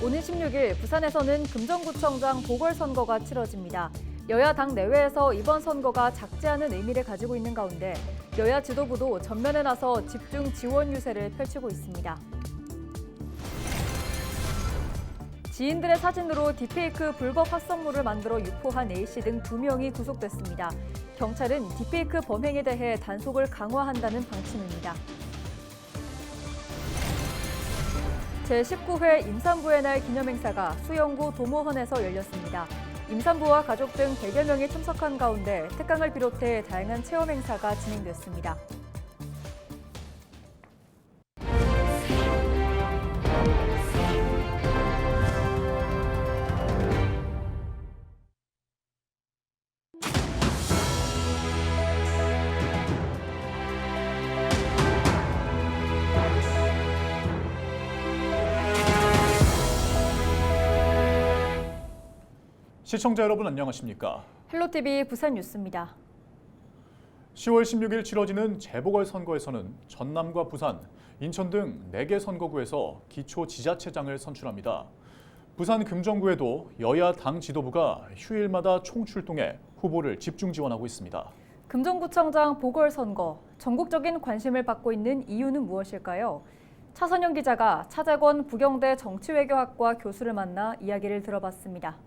오는 16일 부산에서는 금정구청장 보궐선거가 치러집니다. 여야 당 내외에서 이번 선거가 작지 않은 의미를 가지고 있는 가운데 여야 지도부도 전면에 나서 집중 지원 유세를 펼치고 있습니다. 지인들의 사진으로 딥페이크 불법 합성물을 만들어 유포한 A씨 등 2명이 구속됐습니다. 경찰은 딥페이크 범행에 대해 단속을 강화한다는 방침입니다. 제19회 임산부의 날 기념행사가 수영구 도모헌에서 열렸습니다. 임산부와 가족 등 100여 명이 참석한 가운데 특강을 비롯해 다양한 체험 행사가 진행됐습니다. 시청자 여러분 안녕하십니까? 헬로티비 부산 뉴스입니다. 10월 16일 치러지는 재보궐선거에서는 전남과 부산, 인천 등 4개 선거구에서 기초지자체장을 선출합니다. 부산 금정구에도 여야 당 지도부가 휴일마다 총출동해 후보를 집중 지원하고 있습니다. 금정구청장 보궐선거, 전국적인 관심을 받고 있는 이유는 무엇일까요? 차선영 기자가 차재권 부경대 정치외교학과 교수를 만나 이야기를 들어봤습니다.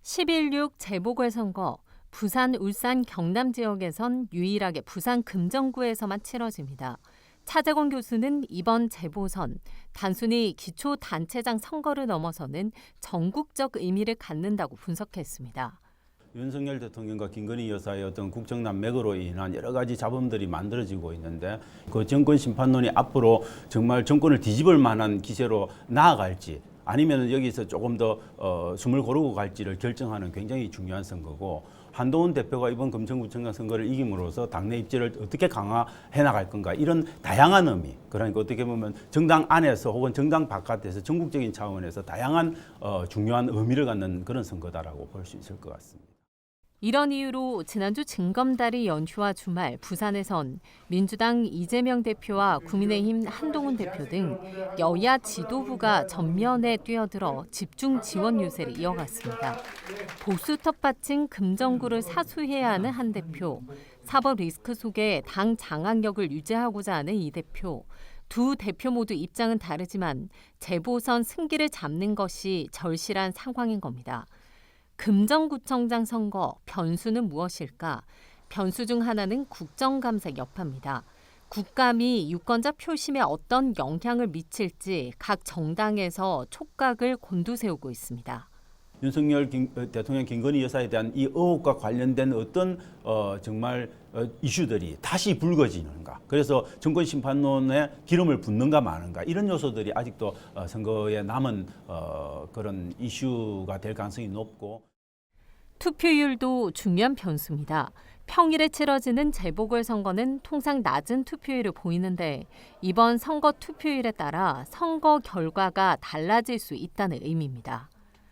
11.6 재보궐선거, 부산, 울산, 경남 지역에선 유일하게 부산 금정구에서만 치러집니다. 차재권 교수는 이번 재보선, 단순히 기초단체장 선거를 넘어서는 전국적 의미를 갖는다고 분석했습니다. 윤석열 대통령과 김건희 여사의 어떤 국정난맥으로 인한 여러 가지 잡음들이 만들어지고 있는데 그 정권 심판론이 앞으로 정말 정권을 뒤집을 만한 기세로 나아갈지 아니면 여기서 조금 더 숨을 고르고 갈지를 결정하는 굉장히 중요한 선거고 한동훈 대표가 이번 금정구청장 선거를 이김으로써 당내 입지를 어떻게 강화해 나갈 건가 이런 다양한 의미 그러니까 어떻게 보면 정당 안에서 혹은 정당 바깥에서 전국적인 차원에서 다양한 중요한 의미를 갖는 그런 선거다라고 볼 수 있을 것 같습니다. 이런 이유로 지난주 징검다리 연휴와 주말 부산에선 민주당 이재명 대표와 국민의힘 한동훈 대표 등 여야 지도부가 전면에 뛰어들어 집중 지원 유세를 이어갔습니다. 보수 텃밭인 금정구를 사수해야 하는 한 대표, 사법 리스크 속에 당 장악력을 유지하고자 하는 이 대표, 두 대표 모두 입장은 다르지만 재보선 승기를 잡는 것이 절실한 상황인 겁니다. 금정구청장 선거 변수는 무엇일까? 변수 중 하나는 국정감사 여파입니다. 국감이 유권자 표심에 어떤 영향을 미칠지 각 정당에서 촉각을 곤두세우고 있습니다. 윤석열 대통령 김건희 여사에 대한 이 의혹과 관련된 어떤 정말 이슈들이 다시 불거지는가. 그래서 정권 심판론에 기름을 붓는가 마는가 이런 요소들이 아직도 선거에 남은 그런 이슈가 될 가능성이 높고. 투표율도 중요한 변수입니다. 평일에 치러지는 재보궐선거는 통상 낮은 투표율을 보이는데 이번 선거 투표율에 따라 선거 결과가 달라질 수 있다는 의미입니다.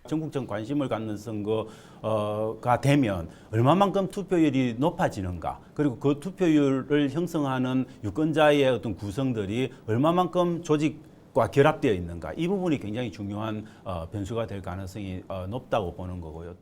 전국적 관심을 갖는 선거가 되면 얼마만큼 투표율이 높아지는가 그리고 그 투표율을 형성하는 유권자의 어떤 구성들이 얼마만큼 조직과 결합되어 있는가 이 부분이 굉장히 중요한 변수가 될 가능성이 높다고 보는 거고요.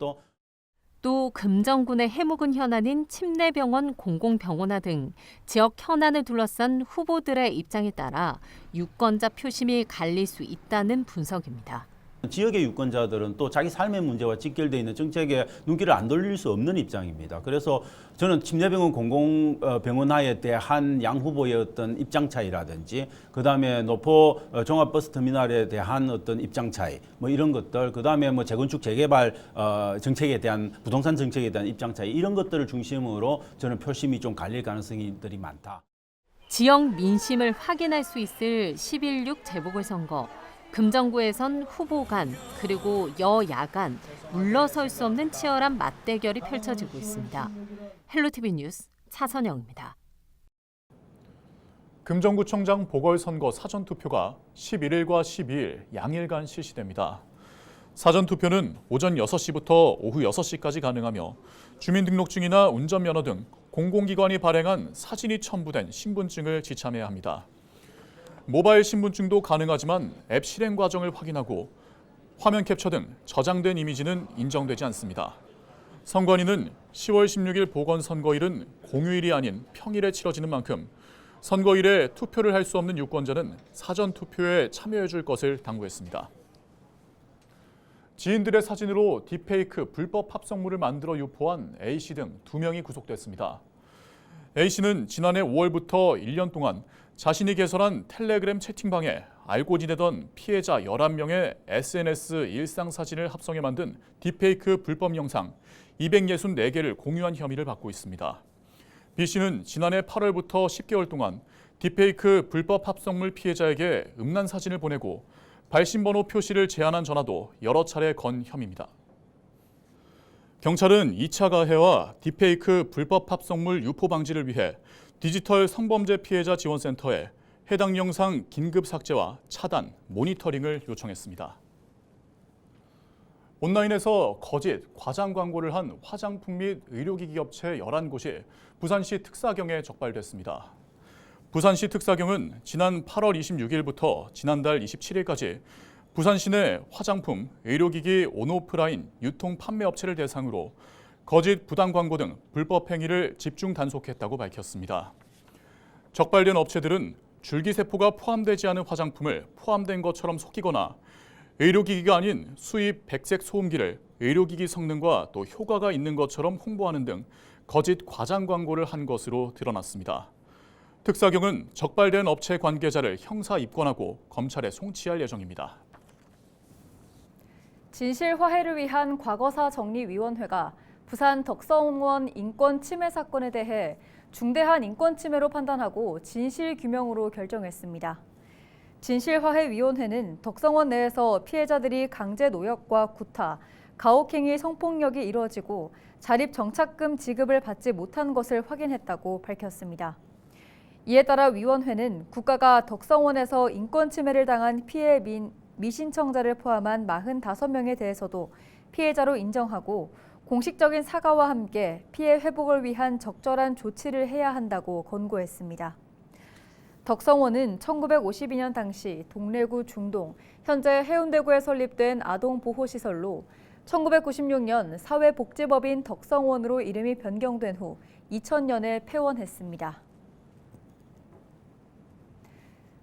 또 금정군의 해묵은 현안인 침례병원, 공공병원화 등 지역 현안을 둘러싼 후보들의 입장에 따라 유권자 표심이 갈릴 수 있다는 분석입니다. 지역의 유권자들은 또 자기 삶의 문제와 직결되어 있는 정책에 눈길을 안 돌릴 수 없는 입장입니다. 그래서 저는 침례병원 공공병원화에 대한 양 후보의 어떤 입장 차이라든지 그다음에 노포 종합버스터미널에 대한 어떤 입장 차이 뭐 이런 것들 그다음에 뭐 재건축 재개발 정책에 대한 부동산 정책에 대한 입장 차이 이런 것들을 중심으로 저는 표심이 좀 갈릴 가능성들이 많다. 지역 민심을 확인할 수 있을 11.6 재보궐선거. 금정구에선 후보 간 그리고 여야 간 물러설 수 없는 치열한 맞대결이 펼쳐지고 있습니다. 헬로티비 뉴스 차선영입니다. 금정구청장 보궐선거 사전투표가 11일과 12일 양일간 실시됩니다. 사전투표는 오전 6시부터 오후 6시까지 가능하며 주민등록증이나 운전면허 등 공공기관이 발행한 사진이 첨부된 신분증을 지참해야 합니다. 모바일 신분증도 가능하지만 앱 실행 과정을 확인하고 화면 캡처 등 저장된 이미지는 인정되지 않습니다. 선관위는 10월 16일 보궐선거일은 공휴일이 아닌 평일에 치러지는 만큼 선거일에 투표를 할 수 없는 유권자는 사전 투표에 참여해 줄 것을 당부했습니다. 지인들의 사진으로 딥페이크 불법 합성물을 만들어 유포한 A씨 등 2명이 구속됐습니다. A씨는 지난해 5월부터 1년 동안 자신이 개설한 텔레그램 채팅방에 알고 지내던 피해자 11명의 SNS 일상 사진을 합성해 만든 딥페이크 불법 영상 264개를 공유한 혐의를 받고 있습니다. B씨는 지난해 8월부터 10개월 동안 딥페이크 불법 합성물 피해자에게 음란 사진을 보내고 발신번호 표시를 제한한 전화도 여러 차례 건 혐의입니다. 경찰은 2차 가해와 딥페이크 불법 합성물 유포 방지를 위해 디지털 성범죄 피해자 지원센터에 해당 영상 긴급 삭제와 차단, 모니터링을 요청했습니다. 온라인에서 거짓, 과장 광고를 한 화장품 및 의료기기 업체 11곳이 부산시 특사경에 적발됐습니다. 부산시 특사경은 지난 8월 26일부터 지난달 27일까지 부산 시내 화장품, 의료기기 온오프라인 유통 판매 업체를 대상으로 거짓 부당 광고 등 불법 행위를 집중 단속했다고 밝혔습니다. 적발된 업체들은 줄기세포가 포함되지 않은 화장품을 포함된 것처럼 속이거나 의료기기가 아닌 수입 백색 소음기를 의료기기 성능과 또 효과가 있는 것처럼 홍보하는 등 거짓 과장 광고를 한 것으로 드러났습니다. 특사경은 적발된 업체 관계자를 형사 입건하고 검찰에 송치할 예정입니다. 진실 화해를 위한 과거사 정리위원회가 부산 덕성원 인권 침해 사건에 대해 중대한 인권 침해로 판단하고 진실 규명으로 결정했습니다. 진실화해위원회는 덕성원 내에서 피해자들이 강제 노역과 구타, 가혹행위 성폭력이 이루어지고 자립정착금 지급을 받지 못한 것을 확인했다고 밝혔습니다. 이에 따라 위원회는 국가가 덕성원에서 인권 침해를 당한 피해 미신청자를 포함한 45명에 대해서도 피해자로 인정하고 공식적인 사과와 함께 피해 회복을 위한 적절한 조치를 해야 한다고 권고했습니다. 덕성원은 1952년 당시 동래구 중동, 현재 해운대구에 설립된 아동보호시설로 1996년 사회복지법인 덕성원으로 이름이 변경된 후 2000년에 폐원했습니다.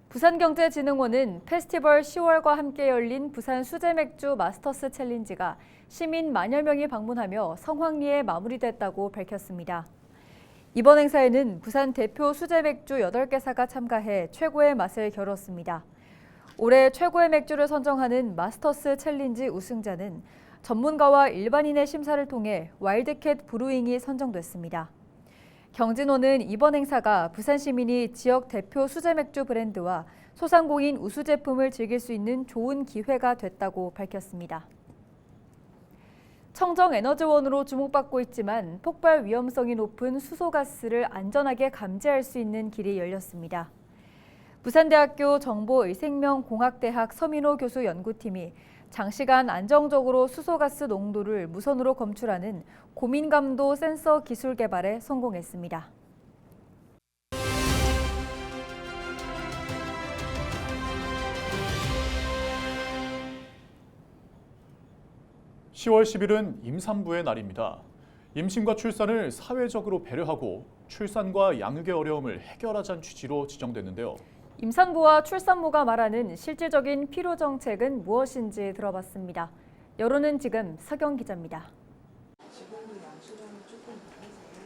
부산경제진흥원은 페스티벌 10월과 함께 열린 부산 수제맥주 마스터스 챌린지가 시민 만여 명이 방문하며 성황리에 마무리됐다고 밝혔습니다. 이번 행사에는 부산 대표 수제맥주 8개사가 참가해 최고의 맛을 겨뤘습니다. 올해 최고의 맥주를 선정하는 마스터스 챌린지 우승자는 전문가와 일반인의 심사를 통해 와일드캣 브루잉이 선정됐습니다. 경진원은 이번 행사가 부산 시민이 지역 대표 수제맥주 브랜드와 소상공인 우수 제품을 즐길 수 있는 좋은 기회가 됐다고 밝혔습니다. 청정에너지원으로 주목받고 있지만 폭발 위험성이 높은 수소가스를 안전하게 감지할 수 있는 길이 열렸습니다. 부산대학교 정보의생명공학대학 서민호 교수 연구팀이 장시간 안정적으로 수소가스 농도를 무선으로 검출하는 고민감도 센서 기술 개발에 성공했습니다. (10월 10일은) 임산부의 날입니다. 임신과 출산을 사회적으로 배려하고 출산과 양육의 어려움을 해결하자는 취지로 지정됐는데요. 임산부와 출산부가 말하는 실질적인 필요 정책은 무엇인지 들어봤습니다. 여론은 지금 서경 기자입니다.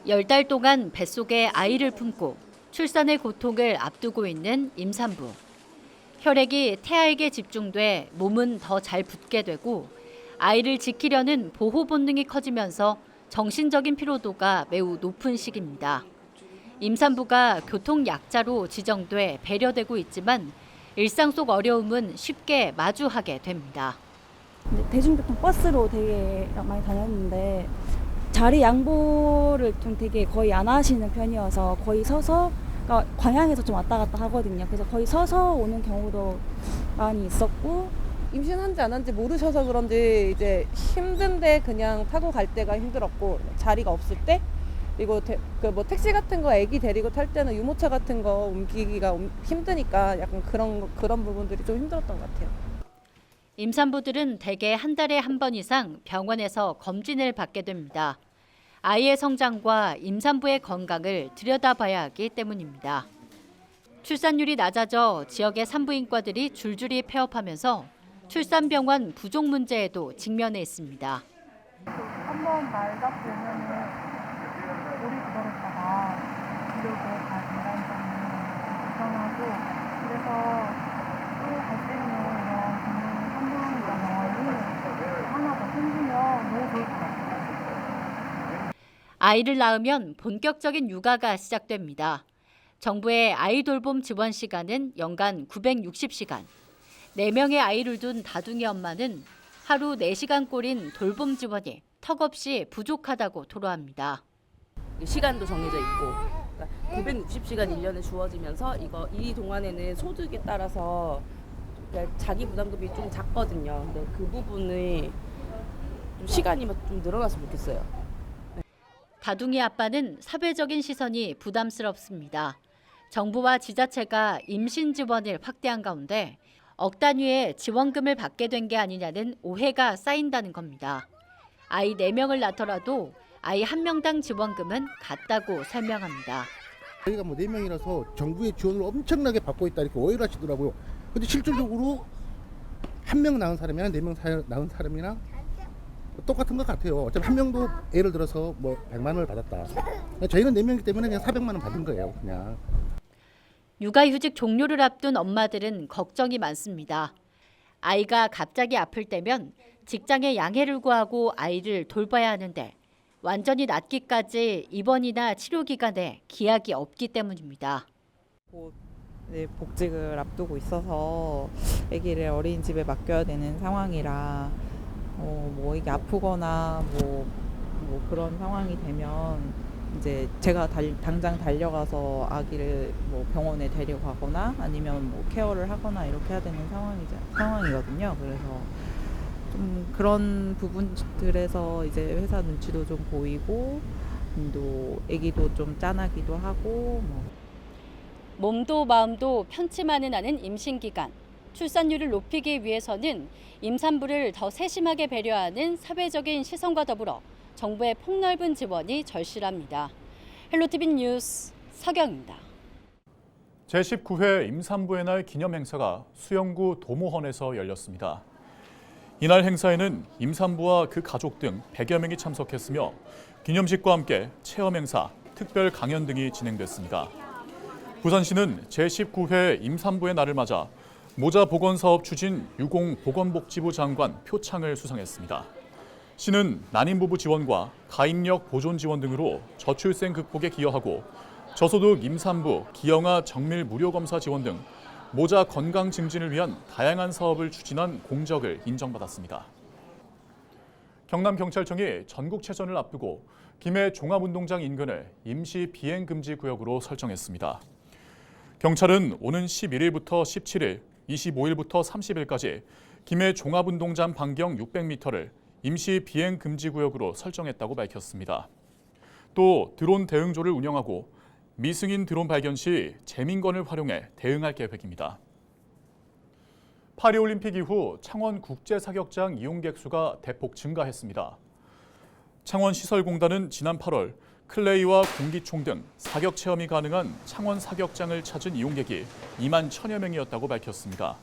10달 동안 뱃속에 아이를 품고 출산의 고통을 앞두고 있는 임산부. 혈액이 태아에게 집중돼 몸은 더 잘 붙게 되고 아이를 지키려는 보호 본능이 커지면서 정신적인 피로도가 매우 높은 시기입니다. 임산부가 교통약자로 지정돼 배려되고 있지만 일상 속 어려움은 쉽게 마주하게 됩니다. 대중교통 버스로 되게 많이 다녔는데 자리 양보를 좀 되게 거의 안 하시는 편이어서 거의 서서, 그러니까 광양에서 좀 왔다 갔다 하거든요. 그래서 거의 서서 오는 경우도 많이 있었고, 임신한지 안 한지 모르셔서 그런지 이제 힘든데 그냥 타고 갈 때가 힘들었고, 자리가 없을 때 그리고 뭐 택시 같은 거 애기 데리고 탈 때는 유모차 같은 거 옮기기가 힘드니까 약간 그런 부분들이 좀 힘들었던 것 같아요. 임산부들은 대개 한 달에 한 번 이상 병원에서 검진을 받게 됩니다. 아이의 성장과 임산부의 건강을 들여다봐야 하기 때문입니다. 출산율이 낮아져 지역의 산부인과들이 줄줄이 폐업하면서 출산병원 부족 문제에도 직면해 있습니다. 한번 말다 보면은 오래 기다렸다가 이러고 갈 된다는 점이 불편하고, 그래서 또 갈 수 있는 이런 산부인과 병원이 하나 더 생기면 너무 좋을 것 같아요. 아이를 낳으면 본격적인 육아가 시작됩니다. 정부의 아이 돌봄 지원 시간은 연간 960시간. 4명의 아이를 둔 다둥이 엄마는 하루 4시간 꼴인 돌봄 지원이 턱없이 부족하다고 토로합니다. 시간도 정해져 있고 960시간 1년에 주어지면서 이 동안에는 소득에 따라서 자기 부담금이 좀 작거든요. 근데 그 부분이 좀 시간이 좀 늘어났으면 좋겠어요. 다둥이 아빠는 사회적인 시선이 부담스럽습니다. 정부와 지자체가 임신 지원을 확대한 가운데 억 단위의 지원금을 받게 된 게 아니냐는 오해가 쌓인다는 겁니다. 아이 4명을 낳더라도 아이 1명당 지원금은 같다고 설명합니다. 저희가 뭐 4명이라서 정부의 지원을 엄청나게 받고 있다 이렇게 오해를 하시더라고요. 근데 실질적으로 1명 낳은 사람이나 4명 낳은 사람이나 똑같은 것 같아요. 어차피 1명도 예를 들어서 뭐 100만 원을 받았다. 저희는 4명이기 때문에 그냥 400만 원 받은 거예요. 그냥. 육아휴직 종료를 앞둔 엄마들은 걱정이 많습니다. 아이가 갑자기 아플 때면 직장에 양해를 구하고 아이를 돌봐야 하는데 완전히 낫기까지 입원이나 치료 기간에 기약이 없기 때문입니다. 복직을 앞두고 있어서 아기를 어린이집에 맡겨야 되는 상황이라 뭐 이게 아프거나 뭐 그런 상황이 되면 이제 제가 당장 달려가서 아기를 뭐 병원에 데려가거나 아니면 뭐 케어를 하거나 이렇게 해야 되는 상황이거든요. 그래서 좀 그런 부분들에서 이제 회사 눈치도 좀 보이고 또 아기도 좀 짠하기도 하고 몸도 마음도 편치만은 않은 임신 기간. 출산율을 높이기 위해서는 임산부를 더 세심하게 배려하는 사회적인 시선과 더불어 정부의 폭넓은 지원이 절실합니다. 헬로티비 뉴스 서경입니다. 제19회 임산부의 날 기념 행사가 수영구 도모헌에서 열렸습니다. 이날 행사에는 임산부와 그 가족 등 100여 명이 참석했으며 기념식과 함께 체험 행사, 특별 강연 등이 진행됐습니다. 부산시는 제19회 임산부의 날을 맞아 모자 보건 사업 추진 유공보건복지부 장관 표창을 수상했습니다. 시는 난임 부부 지원과 가임력 보존 지원 등으로 저출생 극복에 기여하고 저소득 임산부 기형아 정밀 무료 검사 지원 등 모자 건강 증진을 위한 다양한 사업을 추진한 공적을 인정받았습니다. 경남경찰청이 전국체전을 앞두고 김해 종합운동장 인근을 임시 비행금지 구역으로 설정했습니다. 경찰은 오는 11일부터 17일, 25일부터 30일까지 김해 종합운동장 반경 600m를 임시 비행금지 구역으로 설정했다고 밝혔습니다. 또 드론 대응조를 운영하고 미승인 드론 발견 시 재민건을 활용해 대응할 계획입니다. 파리올림픽 이후 창원 국제사격장 이용객 수가 대폭 증가했습니다. 창원시설공단은 지난 8월 클레이와 공기총 등 사격 체험이 가능한 창원 사격장을 찾은 이용객이 2만 1천여 명이었다고 밝혔습니다.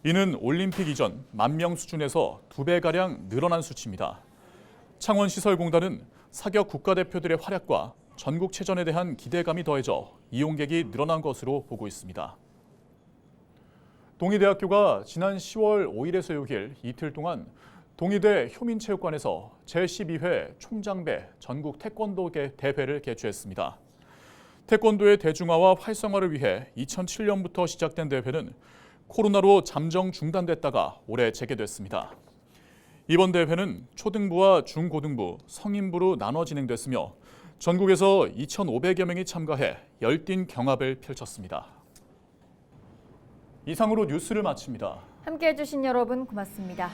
이는 올림픽 이전 10,000명 수준에서 2배가량 늘어난 수치입니다. 창원시설공단은 사격 국가대표들의 활약과 전국체전에 대한 기대감이 더해져 이용객이 늘어난 것으로 보고 있습니다. 동의대학교가 지난 10월 5일에서 6일 이틀 동안 동의대 효민체육관에서 제12회 총장배 전국 태권도 대회를 개최했습니다. 태권도의 대중화와 활성화를 위해 2007년부터 시작된 대회는 코로나로 잠정 중단됐다가 올해 재개됐습니다. 이번 대회는 초등부와 중고등부, 성인부로 나눠 진행됐으며 전국에서 2,500여 명이 참가해 열띤 경합을 펼쳤습니다. 이상으로 뉴스를 마칩니다. 함께해 주신 여러분 고맙습니다.